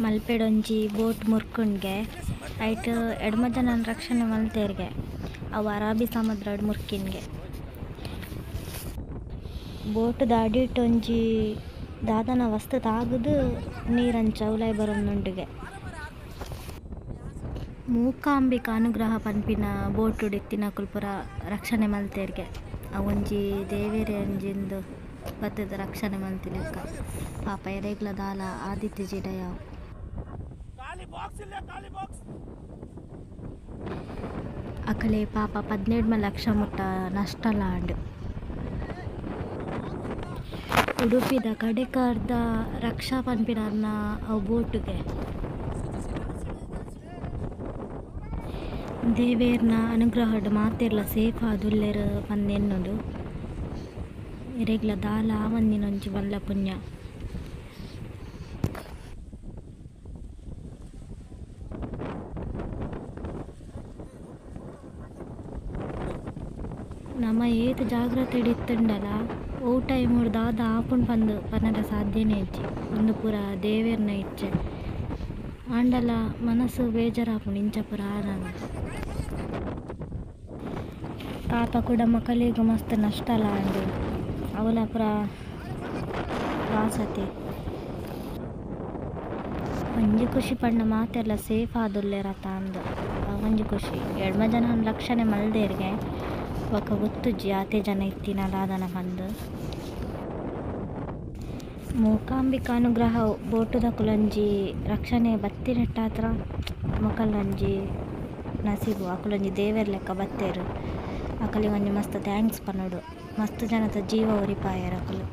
ಮಲ್ಪೆಡೊಂಜಿ boat ಮುರ್ಕುಂಡ್ಗೆ ಐಟ್ ಎಡ್ಮ ಜನನ್ ರಕ್ಷಣೆ ಮಲ್ತೇರ್ಗೆ ಅವು Arabi ಸಮುದ್ರಡ್ ಮುರ್ಕಿನ್ಗೆ. Boat ದಾಡಿಟ್ ಒಂಜಿ ದಾದನ ವಸ್ತು ತಾಗುದು ನೀರಂಚ ಉಲಾಯಿ ಬರೊಂದುಂಡುಗೆ. ಮೂಕಾಂಬಿಕ ಅನುಗ್ರಹ ಪನ್ಪಿನ ಬೋಟುಡು ಇತ್ತಿನಕುಲು ಪೂರ ರಕ್ಷಣೆ ಮಲ್ತೇರ್ಗೆ. ಅವೊಂಜಿ ದೇವೆರೆ ಅಂಜಿಂದು ಬತ್ತುದು ರಕ್ಷಣೆ ಮಲ್ತಿಲೆಕ್ಕ ಪಾಪ ಎರೆಗ್ಲ ದಾಲ ಆದಿತ್ಯ ಜಿಡಯ ಅಕಲೆ ಪಾಪ 17 ಲಕ್ಷ ಮುಟ್ಟ ನಷ್ಟಲಾಂಡ್. ಉಡುಪಿದ ಕಡೆಕಾರ್ದ ರಕ್ಷಾ ಪನ್ಪಿನ ಅವು ಬೋಟುಗೆ ದೇವೇರ್ನ ಅನುಗ್ರಹಡ್ ಮಾತೆರ್ಲ ಸೇಫ್ ಆದುಲ್ಲೆರ್ ಪಂದೆನ್ನೊಂದು ಎರೆಗ್ಲ ದಾಲ ಆವಂದಿನೊಂಜಿ ಮಲ್ಲ ಪುಣ್ಯ. ನಮ ಏತ್ ಜಾಗ್ರತೆ ಇತ್ತುಂಡಲ ಓ ಟೈಮುಡು ದಾದ ಆಪುಂಡು ಪನ್ನಡ ಸಾಧ್ಯನೇ ಇಜ್ಜಿ ಒಂದು ಪೂರ ದೇವೇರ್ನ ಇಚ್ಛೆ ಆಂಡಲ ಮನಸ್ಸು ಬೇಜಾರಾಪುಂಡು ಇಂಚ ಪೂರ ಆನಂದ. ಪಾಪ ಕೂಡ ಮಕ್ಕಳಿಗೂ ಮಸ್ತ್ ನಷ್ಟಲಾಂಡು ಅವಲ ಪೂರ ವಾಸತೆ ಒಂಜಿ ಖುಷಿ ಪಂಡ ಮಾತೆರ್ಲ ಸೇಫ್ ಆದುಲ್ಲೆರತ ಅಂದು ಒಂಜಿ ಖುಷಿ. ಎಡ್ಮ ಜನನ್ ರಕ್ಷಣೆ ಮಲ್ದೇರ್ಗೆ ಬೊಕ ಗೊತ್ತುಜ್ಜಿ ಆತೆ ಜನ ಇತ್ತಿನ ದಾದನ ಪಂದ್. ಮೂಕಾಂಬಿಕ ಅನುಗ್ರಹ ಬೋಟುದಕುಲೊಂಜಿ ರಕ್ಷಣೆ ಬತ್ತಿನೆಟ್ಟಾತ್ರ ಮೊಕಲ್ನೊಂಜಿ ನಸೀಬು ಅಕುಲೊಂಜಿ ದೇವೆರ್ ಲೆಕ್ಕ ಬತ್ತೇರು. ಅಕಲಿಗೆ ಒಂಜಿ ಮಸ್ತ್ ಥ್ಯಾಂಕ್ಸ್ ಪನ್ನುಡು. ಮಸ್ತ್ ಜನದ ಜೀವ ಒರಿಪಾಯೆರ್ ಅಕುಲು.